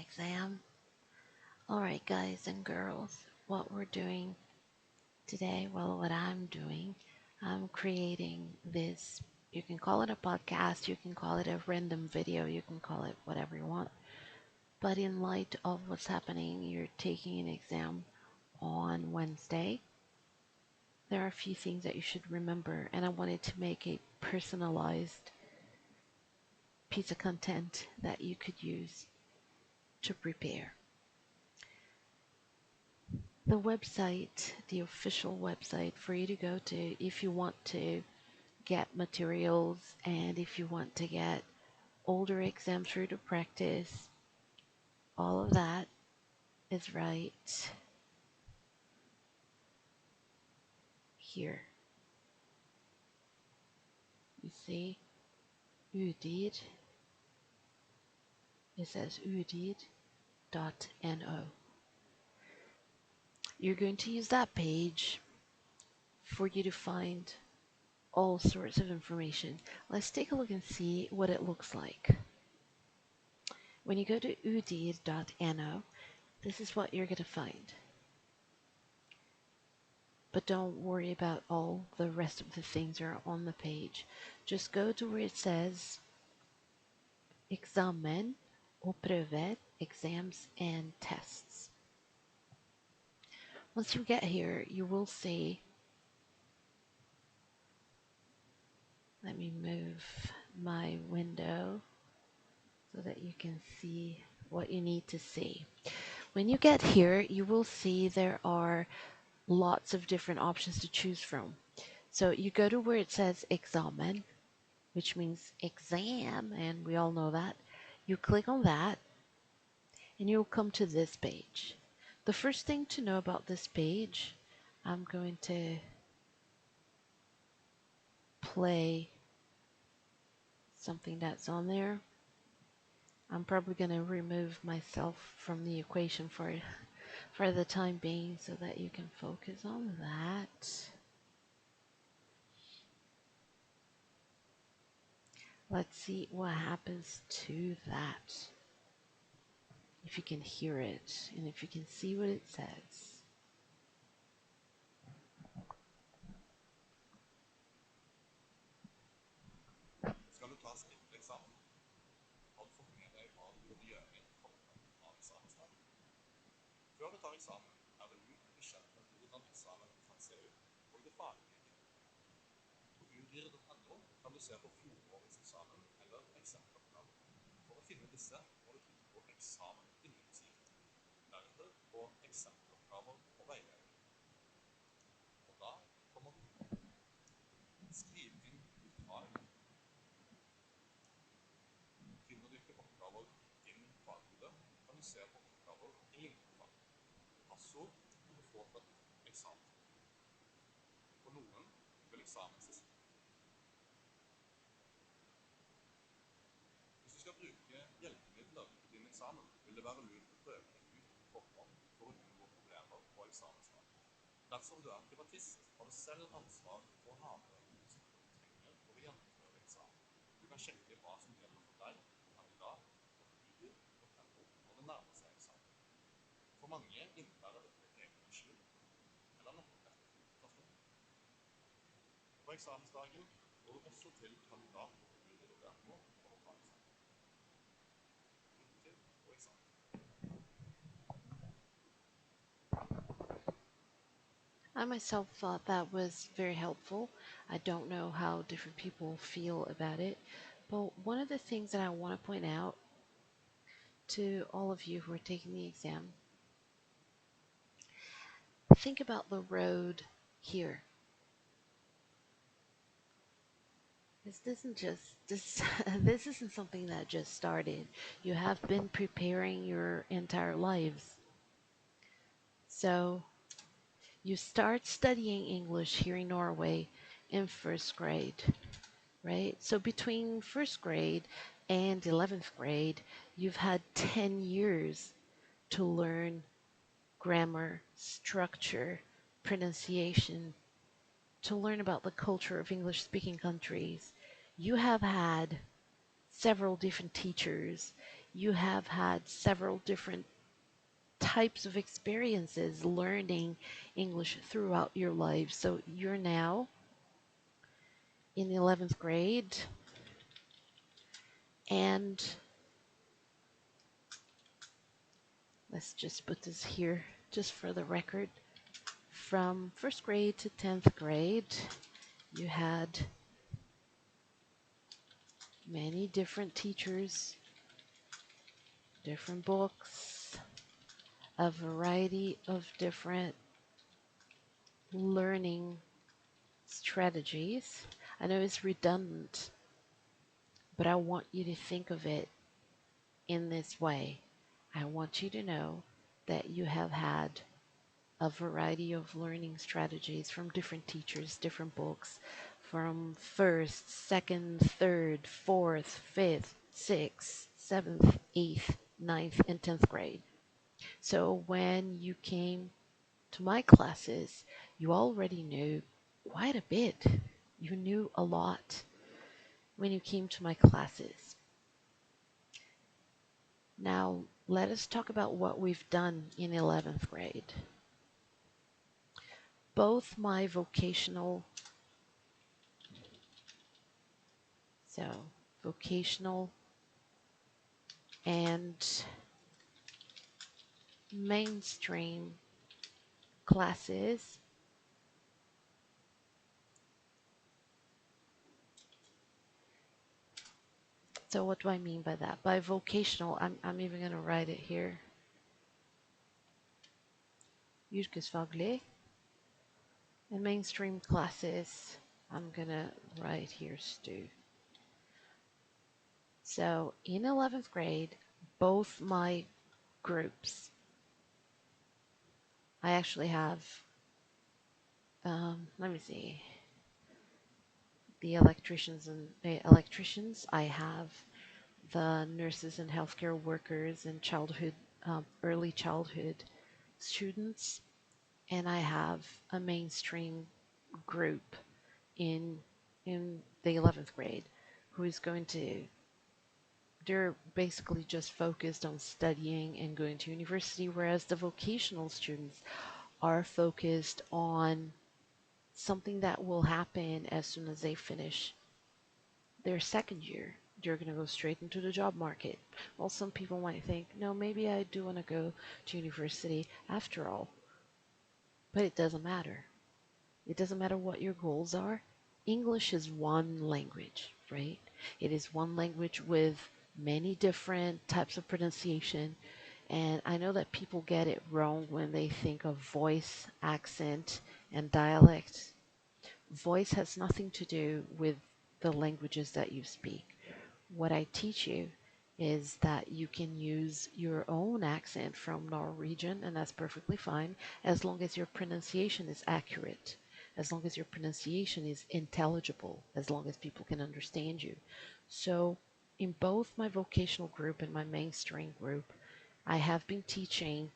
exam. Alright, guys and girls, what we're doing today, well, what I'm doing, I'm creating this. You can call it a podcast, you can call it a random video, you can call it whatever you want. But in light of what's happening, you're taking an exam on Wednesday. There are a few things that you should remember, and I wanted to make a personalized piece of content that you could use to prepare. The website, the official website for you to go to if you want to get materials and if you want to get older exams for you to practice, all of that is right here. You see, UDID. It says udid.no. You're going to use that page for you to find all sorts of information. Let's take a look and see what it looks like. When you go to udid.no, this is what you're going to find. But don't worry about all the rest of the things that are on the page. Just go to where it says examen or prøver, exams and tests. Once you get here, you will see, let me move my window so that you can see what you need to see. When you get here, you will see there are lots of different options to choose from. So you go to where it says examen, which means exam, and we all know that. You click on that, and you'll come to this page. The first thing to know about this page, I'm going to play something that's on there. I'm probably going to remove myself from the equation for the time being so that you can focus on that. Let's see what happens to that. If you can hear it and if you can see what it says. Skal du ta skriftlig eksamen, har du fått med deg hva du burde gjøre i forkant av eksamensdagen. Før du tar eksamen, er det lurt å bli kjent med hvordan eksamen kan se ut, og det faglige innholdet. På udir.no kan du se på fjorårets eksamen eller eksamenoppgaver. For å finne disse må du trykke på eksamen inni siden, deretter på eksamenoppgaver og veiledning. Og da kommer du skriv inn utvalg. Finner du ikke oppgaver innen fagkodet, kan du se på oppgaver i lignende fag. Passord kan du få fra eksamen. For noen vil eksamen se slik. Hvis du skal bruke hjelpemidler i din eksamen, vil det være lurt å prøve deg ut på forhånd for å unngå problemer på eksamensdagen. Dersom du er privatist, har du selv ansvar for å ha med deg utstyret du trenger for å gjennomføre eksamen. Du kan sjekke hva som gjelder for deg som kandidat på udir.no når det nærmer seg eksamen. For mange innebærer dette egen maskin eller nettbrett til tasjon. På eksamensdagen går du også til kandidat på udir.no for å ta eksamen. Lykke til på eksamen. I myself thought that was very helpful. I don't know how different people feel about it, but one of the things that I want to point out to all of you who are taking the exam, think about the road here. This isn't just this isn't something that just started. You have been preparing your entire lives. So you start studying English here in Norway in first grade, right? So between first grade and 11th grade, you've had 10 years to learn grammar, structure, pronunciation, to learn about the culture of English-speaking countries. You have had several different teachers. You have had several different types of experiences learning English throughout your life. So you're now in the 11th grade, and let's just put this here just for the record. From first grade to 10th grade, you had many different teachers, different books, a variety of different learning strategies. I know it's redundant, but I want you to think of it in this way. I want you to know that you have had a variety of learning strategies from different teachers, different books, from first, second, third, fourth, fifth, sixth, seventh, eighth, ninth, and 10th grade. So when you came to my classes, you already knew quite a bit. You knew a lot when you came to my classes. Now, let us talk about what we've done in 11th grade. Both my vocational, so vocational and mainstream classes. So what do I mean by that? By vocational, I'm even going to write it here. Yrkesfaglig. And mainstream classes, I'm going to write here Stu. So in 11th grade, both my groups, I actually have, let me see, the electricians, I have the nurses and healthcare workers and childhood, early childhood students, and I have a mainstream group in in the 11th grade who is going to, they're basically just focused on studying and going to university, whereas the vocational students are focused on something that will happen as soon as they finish their second year. They're going to go straight into the job market. Well, some people might think, no, maybe I do want to go to university after all. But it doesn't matter. It doesn't matter what your goals are. English is one language, right? It is one language with many different types of pronunciation. And I know that people get it wrong when they think of voice, accent, and dialect. Voice has nothing to do with the languages that you speak. What I teach you is that you can use your own accent from Norwegian, and that's perfectly fine, as long as your pronunciation is accurate, as long as your pronunciation is intelligible, as long as people can understand you. So, in both my vocational group and my mainstream group, I have been teaching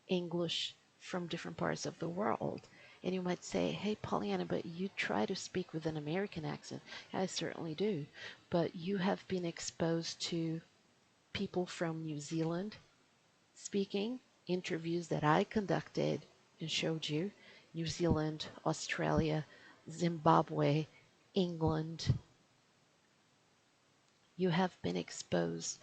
English from different parts of the world. And you might say, hey, Pollyanna, but you try to speak with an American accent. I certainly do. But you have been exposed to people from New Zealand speaking, interviews that I conducted and showed you. New Zealand, Australia, Zimbabwe, England. You have been exposed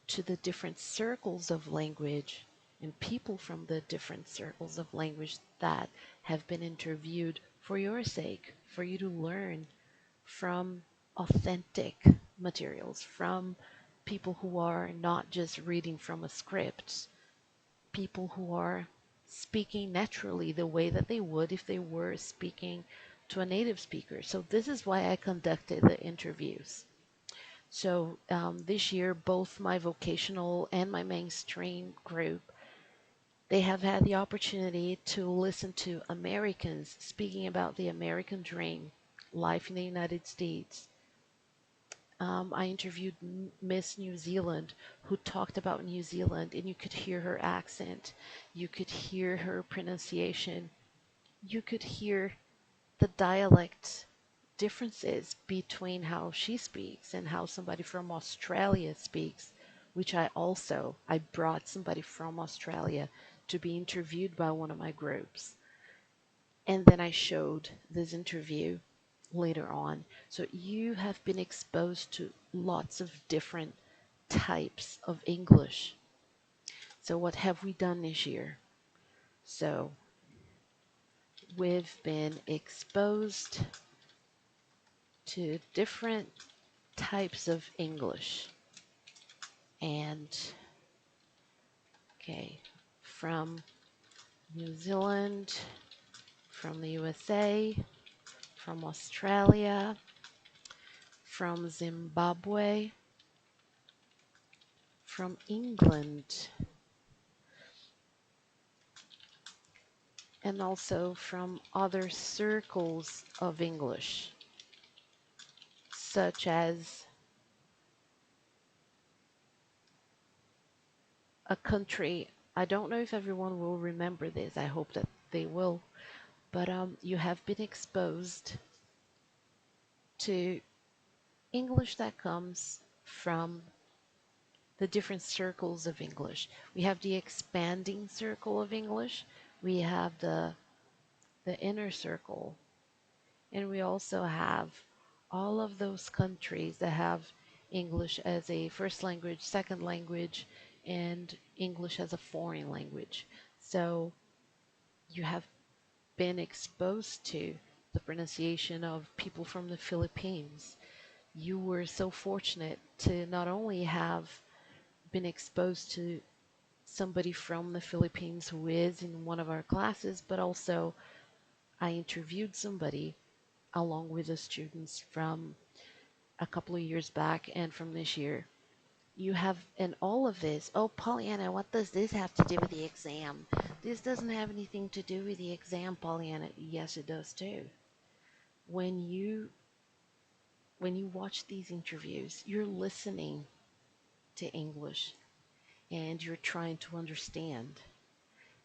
to the different circles of language and people from the different circles of language that have been interviewed for your sake, for you to learn from authentic materials, from people who are not just reading from a script, people who are speaking naturally the way that they would if they were speaking to a native speaker. So this is why I conducted the interviews. So this year, both my vocational and my mainstream group, they have had the opportunity to listen to Americans speaking about the American dream, life in the United States. I interviewed Miss New Zealand, who talked about New Zealand, and you could hear her accent, you could hear her pronunciation, you could hear the dialect differences between how she speaks and how somebody from Australia speaks. which I brought somebody from Australia to be interviewed by one of my groups. And then I showed this interview later on. So you have been exposed to lots of different types of English. So what have we done this year? So we've been exposed to different types of English. And okay, from New Zealand, from the USA, from Australia, from Zimbabwe, from England, and also from other circles of English, such as a country. I don't know if everyone will remember this. I hope that they will. But you have been exposed to English that comes from the different circles of English. We have the expanding circle of English. We have the inner circle. And we also have all of those countries that have English as a first language, second language, and English as a foreign language. So you have been exposed to the pronunciation of people from the Philippines. You were so fortunate to not only have been exposed to somebody from the Philippines who is in one of our classes, but also I interviewed somebody along with the students from a couple of years back and from this year. You have in all of this, oh, Pollyanna, what does this have to do with the exam? This doesn't have anything to do with the exam, Pollyanna. Yes, it does too. When you when you watch these interviews, you're listening to English and you're trying to understand.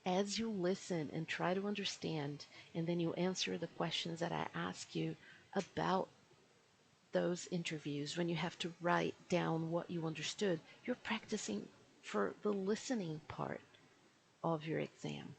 As you listen and try to understand, and then you answer the questions that I ask you about those interviews, when you have to write down what you understood, you're practicing for the listening part of your exam.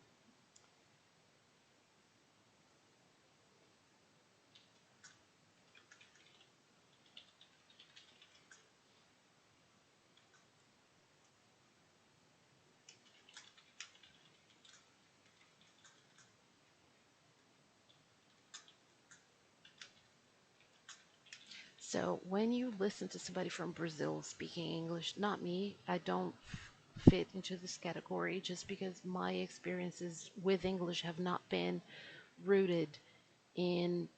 So when you listen to somebody from Brazil speaking English, not me, I don't fit into this category just because my experiences with English have not been rooted in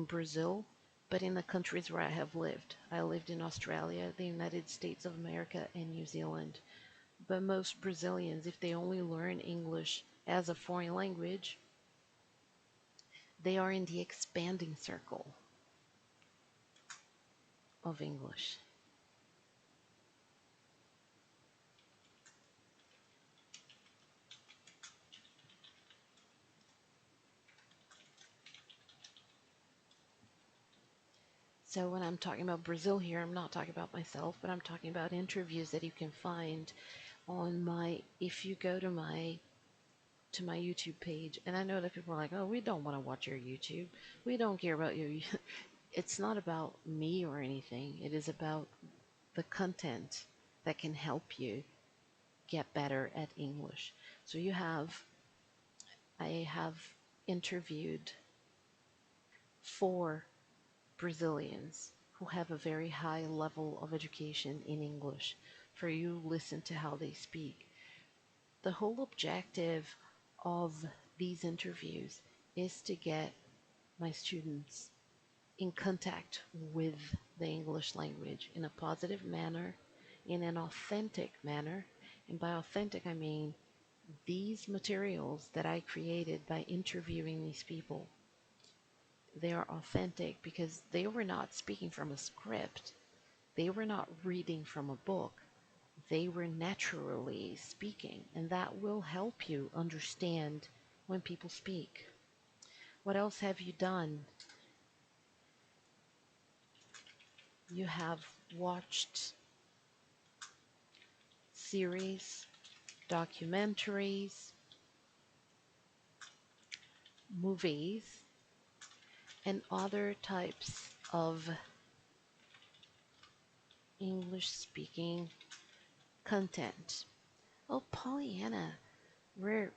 Brazil, but in the countries where I have lived. I lived in Australia, the United States of America, and New Zealand. But most Brazilians, if they only learn English as a foreign language, they are in the expanding circle of English. So when I'm talking about Brazil here, I'm not talking about myself, but I'm talking about interviews that you can find on my, if you go to my YouTube page, and I know that people are like, oh, we don't want to watch your YouTube. We don't care about your. It's not about me or anything. It is about the content that can help you get better at English. So I have interviewed 4 Brazilians who have a very high level of education in English for you to listen to how they speak. The whole objective of these interviews is to get my students in contact with the English language in a positive manner, in an authentic manner. And by authentic, I mean these materials that I created by interviewing these people, they are authentic because they were not speaking from a script. They were not reading from a book. They were naturally speaking, and that will help you understand when people speak. What else have you done? You have watched series, documentaries, movies, and other types of English speaking content. Oh, Pollyanna, we're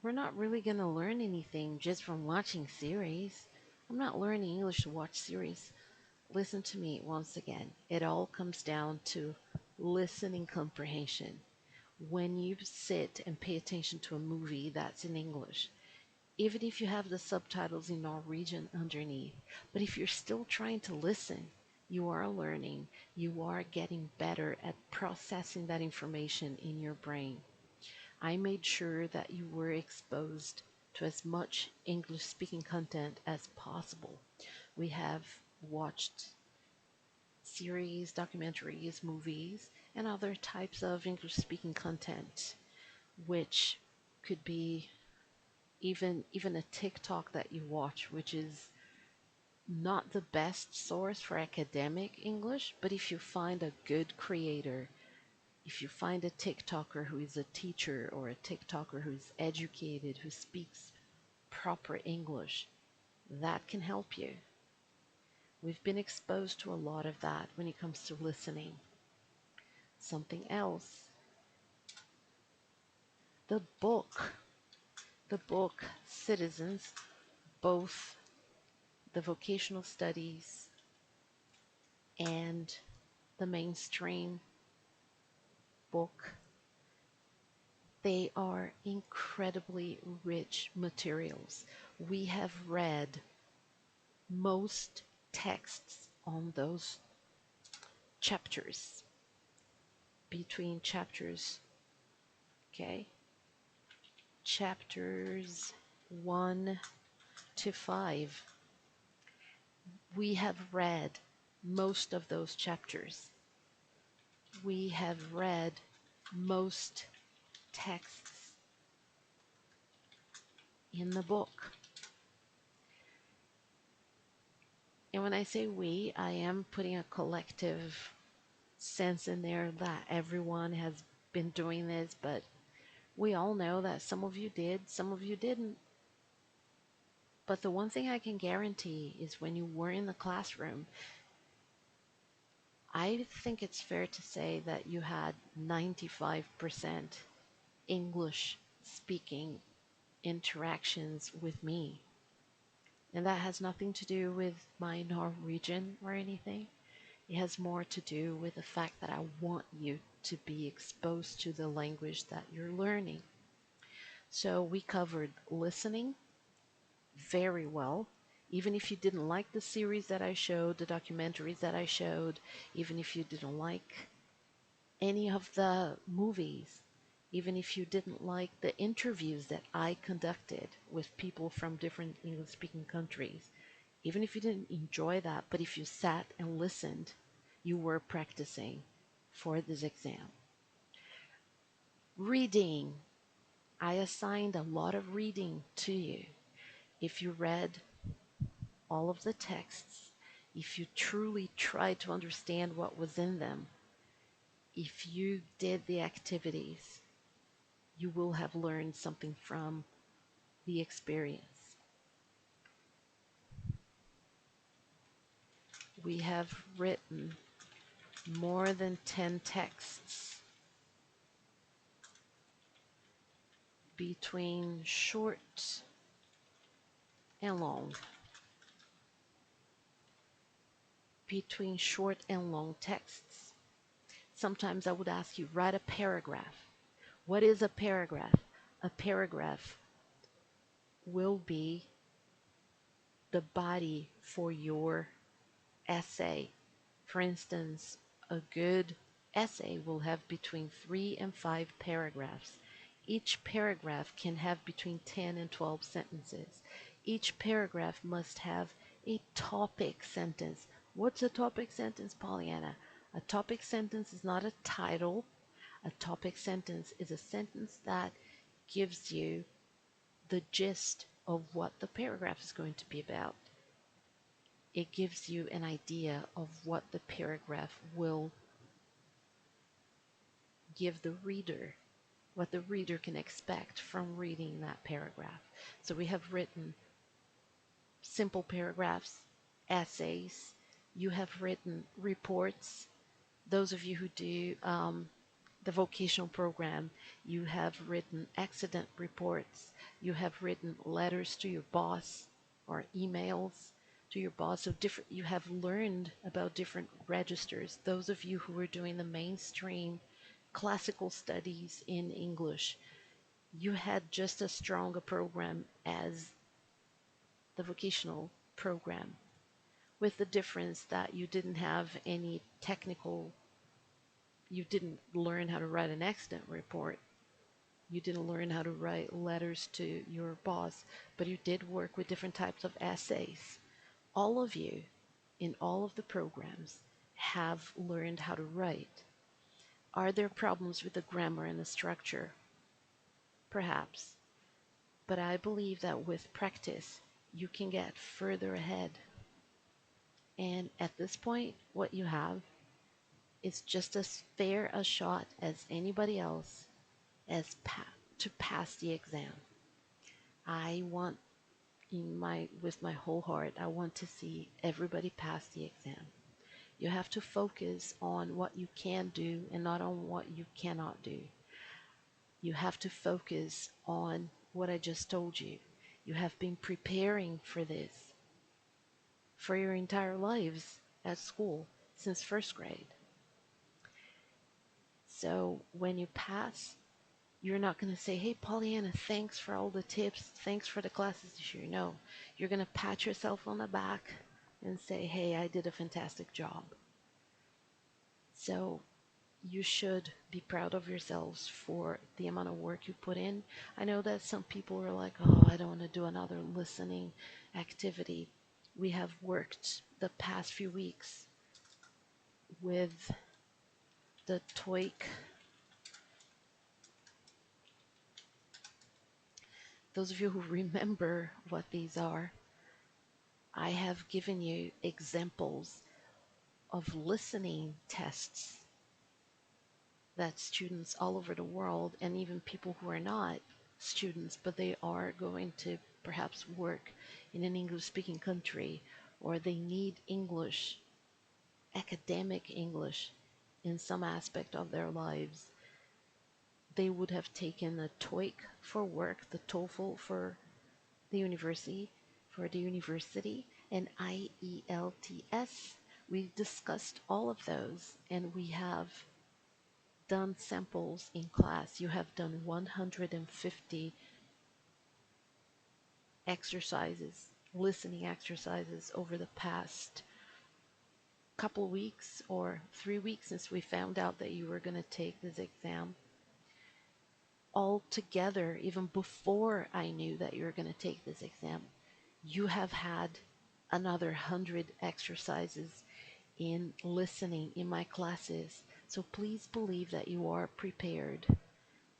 we're not really going to learn anything just from watching series. I'm not learning English to watch series. Listen to me once again. It all comes down to listening comprehension. When you sit and pay attention to a movie that's in English, even if you have the subtitles in Norwegian underneath, but if you're still trying to listen, you are learning, you are getting better at processing that information in your brain. I made sure that you were exposed to as much English speaking content as possible. We have watched series, documentaries, movies, and other types of English speaking content, which could be even a TikTok that you watch, which is not the best source for academic English, but if you find a good creator, if you find a TikToker who is a teacher or a TikToker who's educated, who speaks proper English, that can help you. We've been exposed to a lot of that when it comes to listening. Something else, the book, the book Citizens, both the vocational studies and the mainstream book, they are incredibly rich materials. We have read most texts on those chapters, between chapters, okay? Chapters 1 to 5. We have read most of those chapters. We have read most texts in the book. And when I say we, I am putting a collective sense in there that everyone has been doing this, but we all know that some of you did, some of you didn't. But the one thing I can guarantee is when you were in the classroom, I think it's fair to say that you had 95% English speaking interactions with me. And that has nothing to do with my Norwegian or anything. It has more to do with the fact that I want you to be exposed to the language that you're learning. So we covered listening very well. Even if you didn't like the series that I showed, the documentaries that I showed, even if you didn't like any of the movies, even if you didn't like the interviews that I conducted with people from different English speaking countries, even if you didn't enjoy that, but if you sat and listened, you were practicing for this exam. Reading. I assigned a lot of reading to you. If you read all of the texts, if you truly tried to understand what was in them, if you did the activities, you will have learned something from the experience. We have written more than 10 texts between short and long. Between short and long texts. Sometimes I would ask you, write a paragraph. What is a paragraph? A paragraph will be the body for your essay. For instance, a good essay will have between 3 and 5 paragraphs. Each paragraph can have between 10 and 12 sentences. Each paragraph must have a topic sentence. What's a topic sentence, Pollyanna? A topic sentence is not a title. A topic sentence is a sentence that gives you the gist of what the paragraph is going to be about. It gives you an idea of what the paragraph will give the reader what the reader can expect from reading that paragraph. So we have written simple paragraphs, essays, you have written reports. Those of you who do the vocational program, you have written accident reports, you have written letters to your boss or emails to your boss. So different, you have learned about different registers. Those of you who are doing the mainstream classical studies in English, you had just as strong a program as the vocational program, with the difference that you didn't have any technical, you didn't learn how to write an accident report. You didn't learn how to write letters to your boss, but you did work with different types of essays. All of you in all of the programs have learned how to write. Are there problems with the grammar and the structure? Perhaps. But I believe that with practice, you can get further ahead. And at this point, what you have is just as fair a shot as anybody else as to pass the exam. I want with my whole heart, I want to see everybody pass the exam. You have to focus on what you can do and not on what you cannot do. You have to focus on what I just told you. You have been preparing for this for your entire lives at school since first grade. So when you pass, you're not going to say, hey, Pollyanna, thanks for all the tips. Thanks for the classes this year. No, you're going to pat yourself on the back and say, hey, I did a fantastic job. So you should be proud of yourselves for the amount of work you put in. I know that some people are like, oh, I don't want to do another listening activity. We have worked the past few weeks with the TOEIC. Those of you who remember what these are, I have given you examples of listening tests that students all over the world, and even people who are not students, but they are going to perhaps work in an English-speaking country, or they need English, academic English, in some aspect of their lives. They would have taken the TOEIC for work, the TOEFL for the university, and IELTS. We discussed all of those, and we have done samples in class. You have done 150 exercises, listening exercises over the past couple weeks or 3 weeks since we found out that you were going to take this exam. All together, even before I knew that you were going to take this exam, you have had another 100 exercises in listening in my classes. So please believe that you are prepared,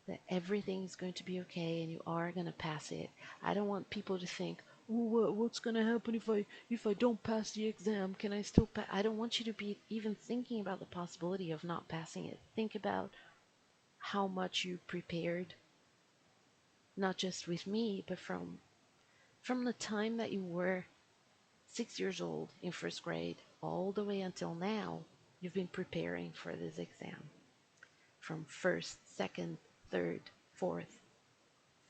that everything is going to be okay and you are going to pass it. I don't want people to think, oh, what's going to happen if I don't pass the exam? Can I still pass? I don't want you to be even thinking about the possibility of not passing it. Think about how much you prepared, not just with me, but from the time that you were 6 years old in first grade all the way until now. You've been preparing for this exam from first, second, third, fourth,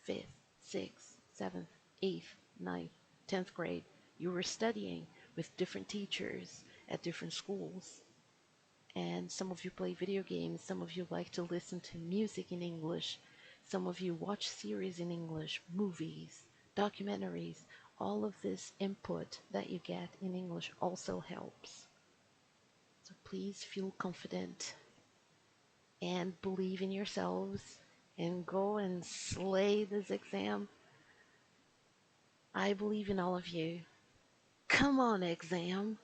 fifth, sixth, seventh, eighth, ninth, 10th grade. You were studying with different teachers at different schools. And some of you play video games, some of you like to listen to music in English, some of you watch series in English, movies, documentaries. All of this input that you get in English also helps. So please feel confident and believe in yourselves and go and slay this exam. I believe in all of you. Come on, exam.